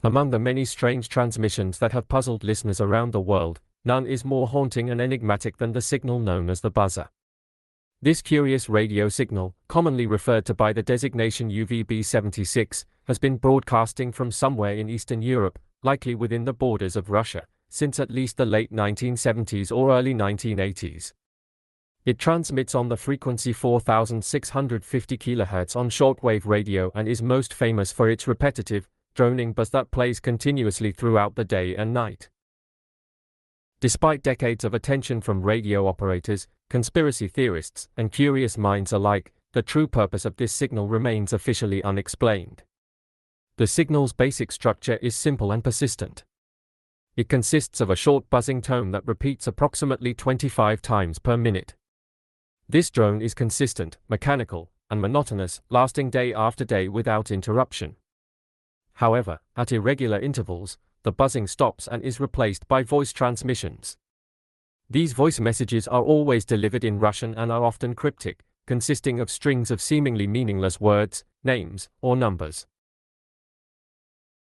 Among the many strange transmissions that have puzzled listeners around the world, none is more haunting and enigmatic than the signal known as the buzzer. This curious radio signal, commonly referred to by the designation UVB-76, has been broadcasting from somewhere in Eastern Europe, likely within the borders of Russia, since at least the late 1970s or early 1980s. It transmits on the frequency 4650 kHz on shortwave radio and is most famous for its repetitive, droning buzz that plays continuously throughout the day and night. Despite decades of attention from radio operators, conspiracy theorists, and curious minds alike, the true purpose of this signal remains officially unexplained. The signal's basic structure is simple and persistent. It consists of a short buzzing tone that repeats approximately 25 times per minute. This drone is consistent, mechanical, and monotonous, lasting day after day without interruption. However, at irregular intervals, the buzzing stops and is replaced by voice transmissions. These voice messages are always delivered in Russian and are often cryptic, consisting of strings of seemingly meaningless words, names, or numbers.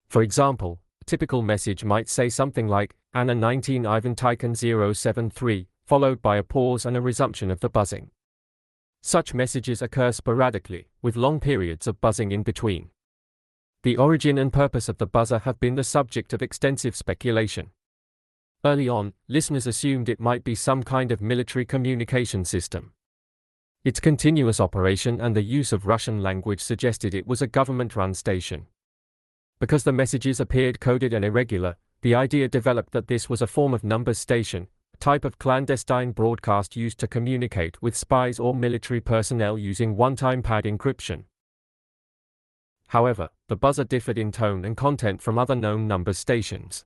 For example, a typical message might say something like, Anna 19 Ivan Tikhon 073, followed by a pause and a resumption of the buzzing. Such messages occur sporadically, with long periods of buzzing in between. The origin and purpose of the buzzer have been the subject of extensive speculation. Early on, listeners assumed it might be some kind of military communication system. Its continuous operation and the use of Russian language suggested it was a government-run station. Because the messages appeared coded and irregular, the idea developed that this was a form of numbers station, a type of clandestine broadcast used to communicate with spies or military personnel using one-time pad encryption. However, the buzzer differed in tone and content from other known numbers stations.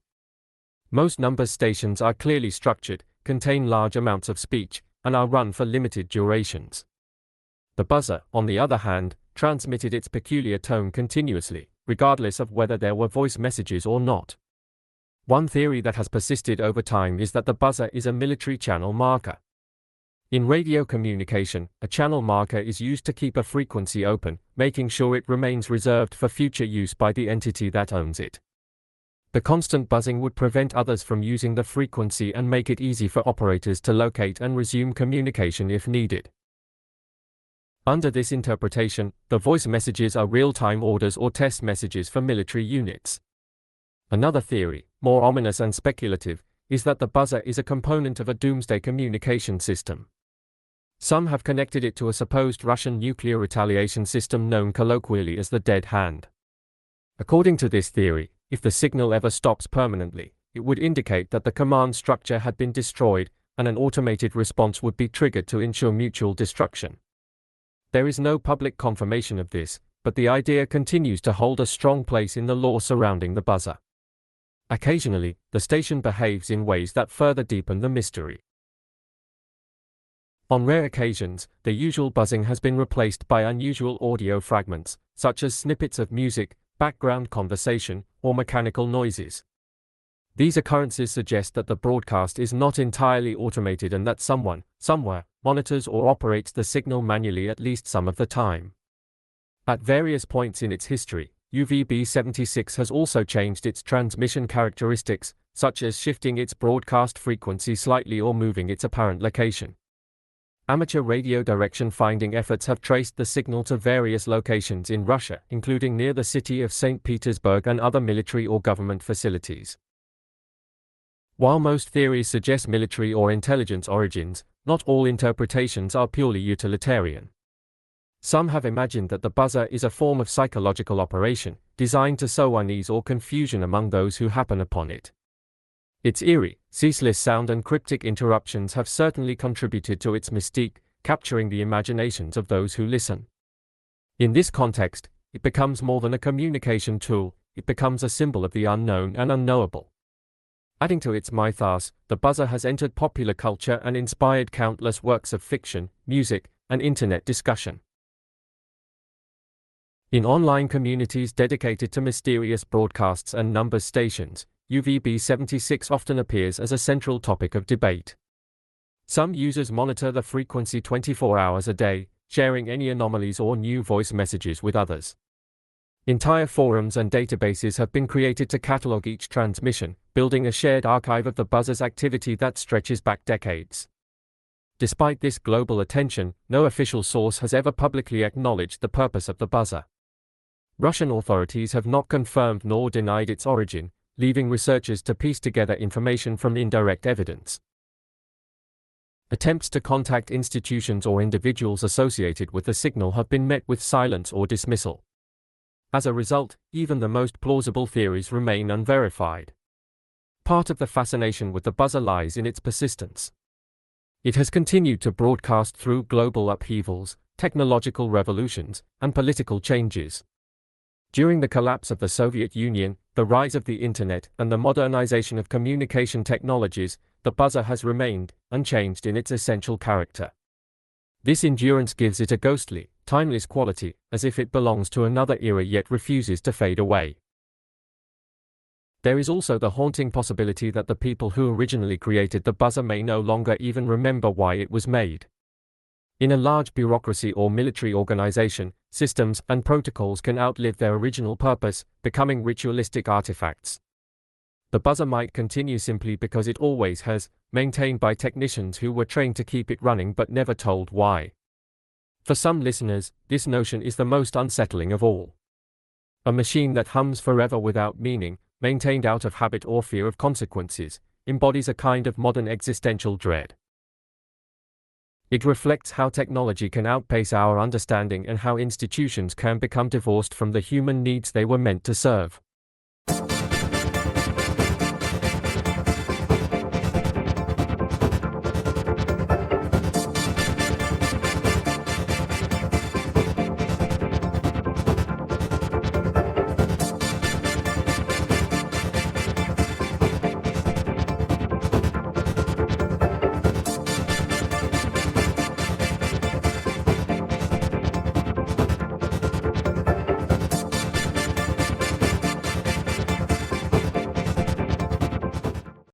Most numbers stations are clearly structured, contain large amounts of speech, and are run for limited durations. The buzzer, on the other hand, transmitted its peculiar tone continuously, regardless of whether there were voice messages or not. One theory that has persisted over time is that the buzzer is a military channel marker. In radio communication, a channel marker is used to keep a frequency open, making sure it remains reserved for future use by the entity that owns it. The constant buzzing would prevent others from using the frequency and make it easy for operators to locate and resume communication if needed. Under this interpretation, the voice messages are real-time orders or test messages for military units. Another theory, more ominous and speculative, is that the buzzer is a component of a doomsday communication system. Some have connected it to a supposed Russian nuclear retaliation system known colloquially as the dead hand. According to this theory, if the signal ever stops permanently, it would indicate that the command structure had been destroyed, and an automated response would be triggered to ensure mutual destruction. There is no public confirmation of this, but the idea continues to hold a strong place in the lore surrounding the buzzer. Occasionally, the station behaves in ways that further deepen the mystery. On rare occasions, the usual buzzing has been replaced by unusual audio fragments, such as snippets of music, background conversation, or mechanical noises. These occurrences suggest that the broadcast is not entirely automated and that someone, somewhere, monitors or operates the signal manually at least some of the time. At various points in its history, UVB-76 has also changed its transmission characteristics, such as shifting its broadcast frequency slightly or moving its apparent location. Amateur radio direction finding efforts have traced the signal to various locations in Russia, including near the city of St. Petersburg and other military or government facilities. While most theories suggest military or intelligence origins, not all interpretations are purely utilitarian. Some have imagined that the buzzer is a form of psychological operation, designed to sow unease or confusion among those who happen upon it. Its eerie, ceaseless sound and cryptic interruptions have certainly contributed to its mystique, capturing the imaginations of those who listen. In this context, it becomes more than a communication tool, it becomes a symbol of the unknown and unknowable. Adding to its mythos, the buzzer has entered popular culture and inspired countless works of fiction, music, and internet discussion. In online communities dedicated to mysterious broadcasts and numbers stations, UVB-76 often appears as a central topic of debate. Some users monitor the frequency 24 hours a day, sharing any anomalies or new voice messages with others. Entire forums and databases have been created to catalog each transmission, building a shared archive of the buzzer's activity that stretches back decades. Despite this global attention, no official source has ever publicly acknowledged the purpose of the buzzer. Russian authorities have not confirmed nor denied its origin, leaving researchers to piece together information from indirect evidence. Attempts to contact institutions or individuals associated with the signal have been met with silence or dismissal. As a result, even the most plausible theories remain unverified. Part of the fascination with the buzzer lies in its persistence. It has continued to broadcast through global upheavals, technological revolutions, and political changes. During the collapse of the Soviet Union, the rise of the Internet, and the modernization of communication technologies, the buzzer has remained unchanged in its essential character. This endurance gives it a ghostly, timeless quality, as if it belongs to another era yet refuses to fade away. There is also the haunting possibility that the people who originally created the buzzer may no longer even remember why it was made. In a large bureaucracy or military organization, systems and protocols can outlive their original purpose, becoming ritualistic artifacts. The buzzer might continue simply because it always has, maintained by technicians who were trained to keep it running but never told why. For some listeners, this notion is the most unsettling of all. A machine that hums forever without meaning, maintained out of habit or fear of consequences, embodies a kind of modern existential dread. It reflects how technology can outpace our understanding and how institutions can become divorced from the human needs they were meant to serve.